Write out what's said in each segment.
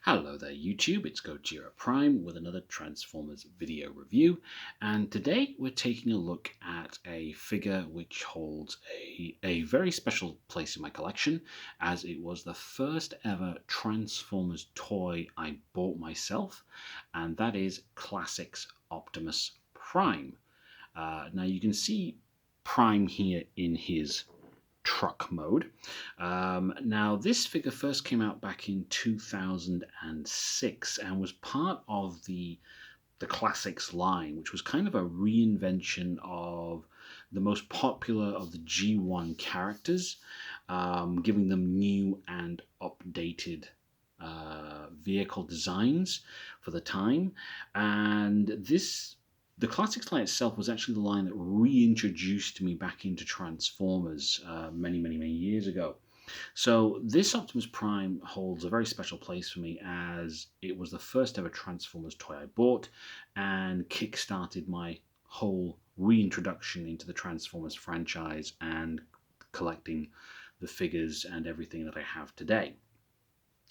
Hello there YouTube, it's Gojira Prime with another Transformers video review, and today we're taking a look at a figure which holds a very special place in my collection, as it was the first ever Transformers toy I bought myself, and that is Classics Optimus Prime. Now you can see Prime here in his truck mode. Now this figure first came out back in 2006 and was part of the Classics line, which was kind of a reinvention of the most popular of the G1 characters, giving them new and updated vehicle designs for the time. And the Classics line itself was actually the line that reintroduced me back into Transformers many years ago. So this Optimus Prime holds a very special place for me, as it was the first ever Transformers toy I bought and kick-started my whole reintroduction into the Transformers franchise and collecting the figures and everything that I have today.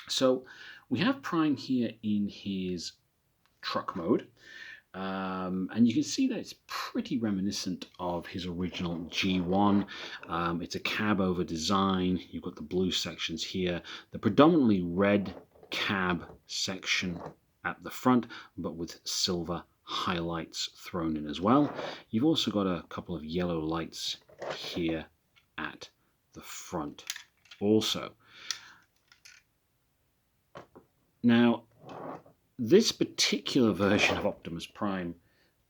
So we have Prime here in his truck mode. And you can see that it's pretty reminiscent of his original G1. It's a cab over design. You've got the blue sections here, the predominantly red cab section at the front, but with silver highlights thrown in as well. You've also got a couple of yellow lights here at the front also. Now, this particular version of Optimus Prime,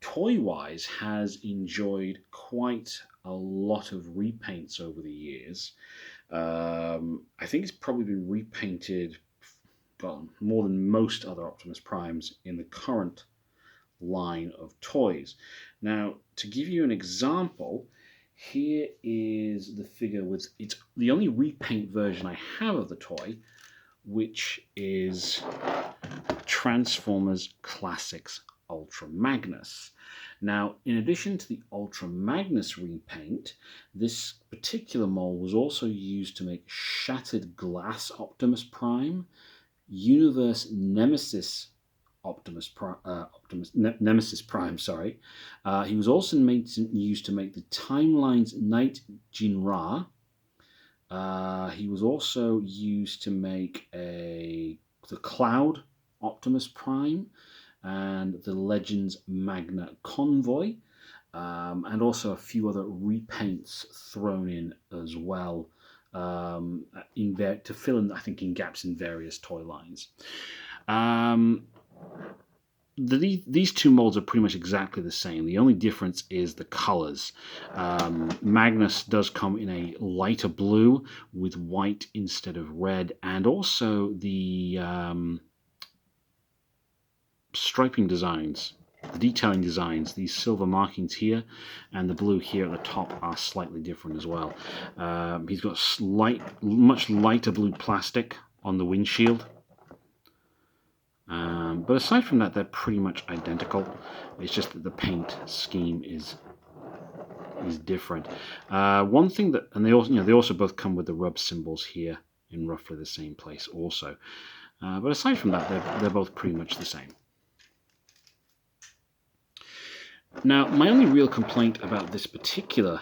toy-wise, has enjoyed quite a lot of repaints over the years. I think it's probably been repainted more than most other Optimus Primes in the current line of toys. Now, to give you an example, here is the figure with it's the only repaint version I have of the toy, which is Transformers Classics Ultra Magnus. Now, in addition to the Ultra Magnus repaint, this particular mold was also used to make Shattered Glass Optimus Prime, Universe Nemesis Nemesis Prime. He was also used to make the Timeline's Knight Jinra. He was also used to make the Cloud Optimus Prime and the Legends Magna Convoy, and also a few other repaints thrown in as well, to fill in, I think, in gaps in various toy lines. These two molds are pretty much exactly the same. The only difference is the colors. Magnus does come in a lighter blue with white instead of red, and also the striping designs, the detailing designs, these silver markings here and the blue here at the top are slightly different as well. He's got much lighter blue plastic on the windshield. But aside from that, they're pretty much identical. It's just that the paint scheme is different. One thing that, and they also both come with the rub symbols here in roughly the same place also. But aside from that, they're both pretty much the same. Now, my only real complaint about this particular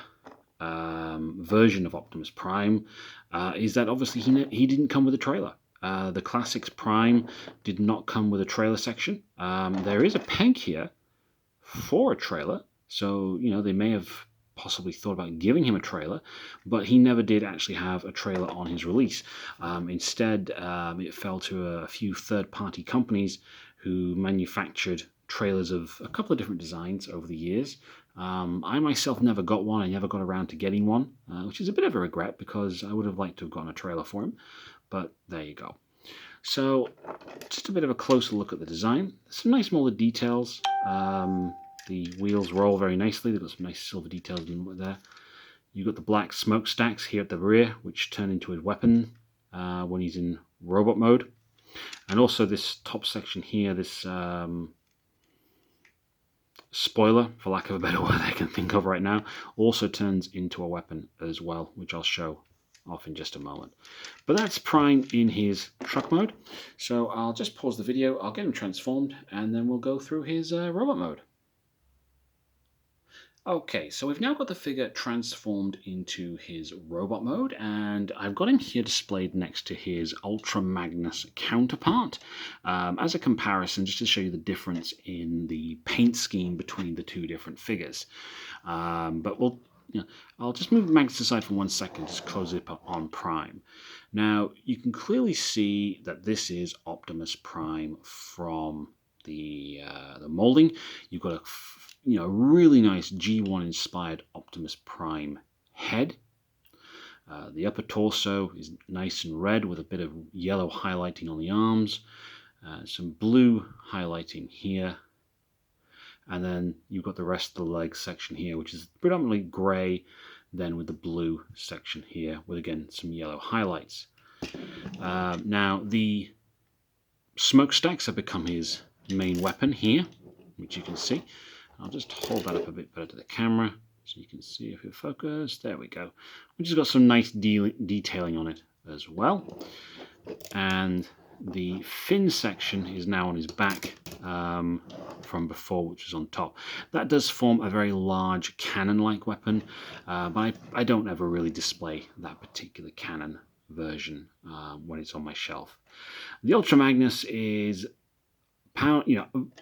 version of Optimus Prime is that obviously he didn't come with a trailer. The Classics Prime did not come with a trailer section. There is a peg here for a trailer, so they may have possibly thought about giving him a trailer, but he never did actually have a trailer on his release. Instead, it fell to a few third-party companies who manufactured trailers of a couple of different designs over the years. I myself never got one. I never got around to getting one, which is a bit of a regret because I would have liked to have gotten a trailer for him. But there you go. So just a bit of a closer look at the design. Some nice molded details. The wheels roll very nicely. They've got some nice silver details there. You've got the black smokestacks here at the rear, which turn into his weapon when he's in robot mode. And also this top section here, this spoiler, for lack of a better word I can think of right now, also turns into a weapon as well, which I'll show off in just a moment. But that's Prime in his truck mode. So I'll just pause the video, I'll get him transformed, and then we'll go through his robot mode. Okay, so we've now got the figure transformed into his robot mode, and I've got him here displayed next to his Ultra Magnus counterpart as a comparison, just to show you the difference in the paint scheme between the two different figures. But I'll just move Magnus aside for 1 second, just close it up on Prime. Now, you can clearly see that this is Optimus Prime from the molding. You've got a really nice G1 inspired Optimus Prime head. The upper torso is nice and red with a bit of yellow highlighting on the arms, some blue highlighting here, and then you've got the rest of the leg section here, which is predominantly grey, then with the blue section here with, again, some yellow highlights. Now the smokestacks have become his main weapon here, which you can see. I'll just hold that up a bit better to the camera so you can see if it focus. There we go. Which has got some nice detailing on it as well. And the fin section is now on his back from before, which was on top. That does form a very large cannon-like weapon, but I don't ever really display that particular cannon version when it's on my shelf. The Ultra Magnus is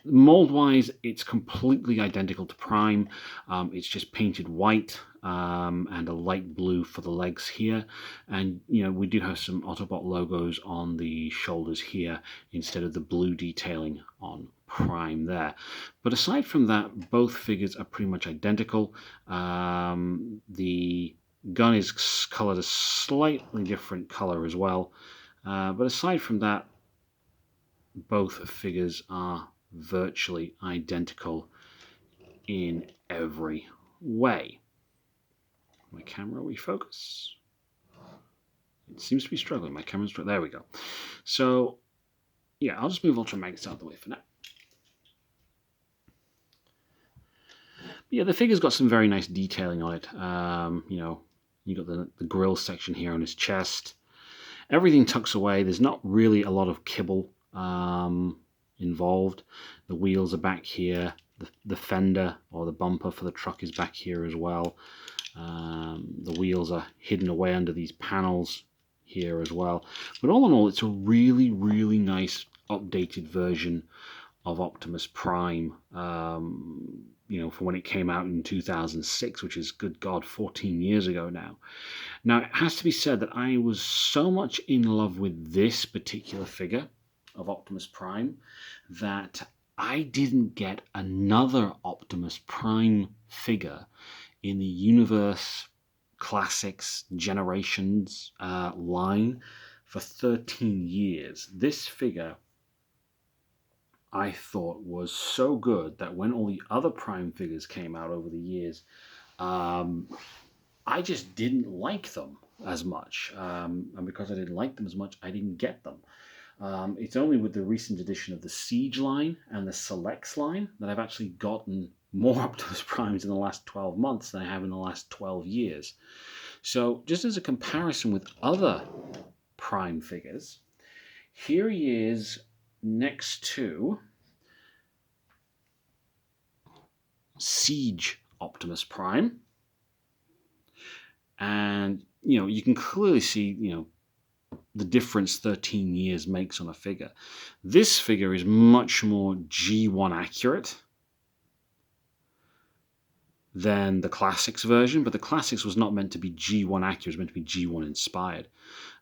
mold-wise, it's completely identical to Prime. It's just painted white and a light blue for the legs here, and we do have some Autobot logos on the shoulders here instead of the blue detailing on Prime there. But aside from that, both figures are pretty much identical. The gun is colored a slightly different color as well, but aside from that, both figures are virtually identical in every way. My camera refocus. It seems to be struggling. My camera's there we go. So yeah, I'll just move Ultra Magnus out of the way for now. But yeah, the figure's got some very nice detailing on it. You got the grill section here on his chest. Everything tucks away. There's not really a lot of kibble involved. The wheels are back here. The fender or the bumper for the truck is back here as well. The wheels are hidden away under these panels here as well. But all in all, it's a really, really nice updated version of Optimus Prime. For when it came out in 2006, which is, good God, 14 years ago now. Now, it has to be said that I was so much in love with this particular figure of Optimus Prime that I didn't get another Optimus Prime figure in the Universe Classics Generations line for 13 years. This figure, I thought, was so good that when all the other Prime figures came out over the years, I just didn't like them as much. And because I didn't like them as much, I didn't get them. It's only with the recent edition of the Siege line and the Selects line that I've actually gotten more Optimus Primes in the last 12 months than I have in the last 12 years. So just as a comparison with other Prime figures, here he is next to Siege Optimus Prime. And, you can clearly see, the difference 13 years makes on a figure. This figure is much more G1 accurate than the Classics version, but the Classics was not meant to be G1 accurate, it was meant to be G1 inspired.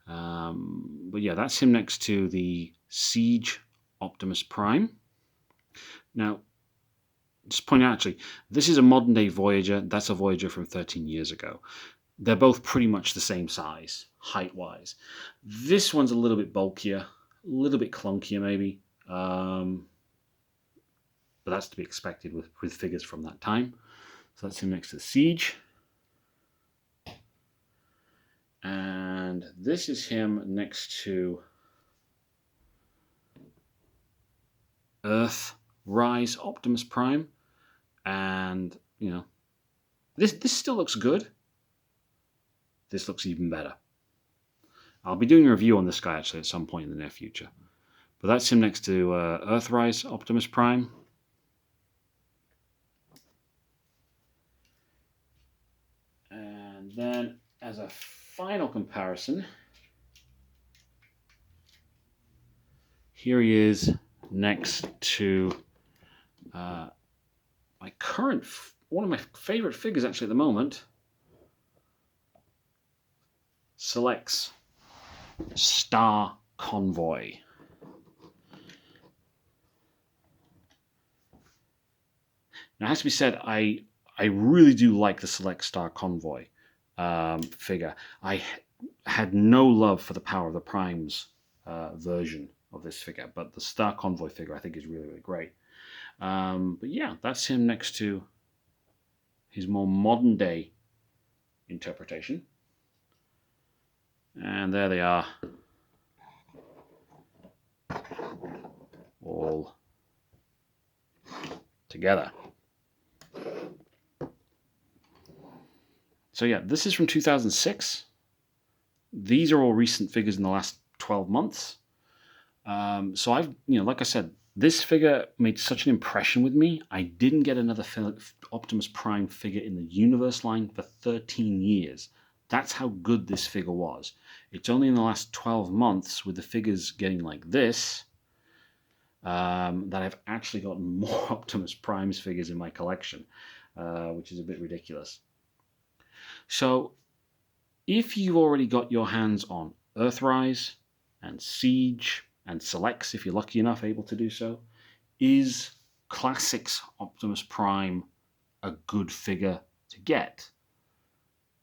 But yeah, that's him next to the Siege Optimus Prime. Now, just point out, actually, this is a modern day Voyager. That's a Voyager from 13 years ago. They're both pretty much the same size, height-wise. This one's a little bit bulkier, a little bit clunkier maybe, but that's to be expected with figures from that time. So that's him next to Siege. And this is him next to Earthrise Optimus Prime. And, this still looks good. This looks even better. I'll be doing a review on this guy actually at some point in the near future. But that's him next to Earthrise Optimus Prime. And then as a final comparison, here he is next to my current, one of my favorite figures actually at the moment, Select's Star Convoy. Now, it has to be said, I really do like the Select Star Convoy figure. I had no love for the Power of the Primes version of this figure, but the Star Convoy figure I think is really, really great. But yeah, that's him next to his more modern day interpretation. And there they are, all together. So yeah, this is from 2006. These are all recent figures in the last 12 months. So I've, like I said, this figure made such an impression with me. I didn't get another Optimus Prime figure in the Universe line for 13 years. That's how good this figure was. It's only in the last 12 months with the figures getting like this that I've actually gotten more Optimus Primes figures in my collection, which is a bit ridiculous. So if you've already got your hands on Earthrise and Siege and Selects, if you're lucky enough able to do so, is Classics Optimus Prime a good figure to get?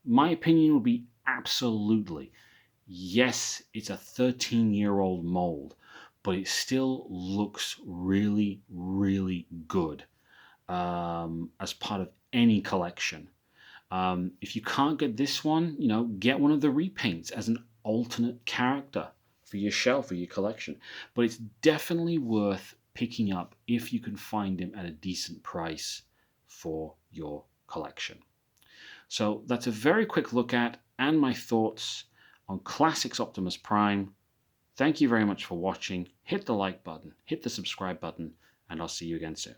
My opinion would be absolutely. Yes, it's a 13-year-old mold, but it still looks really, really good as part of any collection. If you can't get this one, get one of the repaints as an alternate character for your shelf or your collection. But it's definitely worth picking up if you can find him at a decent price for your collection. So that's a very quick look at and my thoughts on Classics Optimus Prime. Thank you very much for watching. Hit the like button, hit the subscribe button, and I'll see you again soon.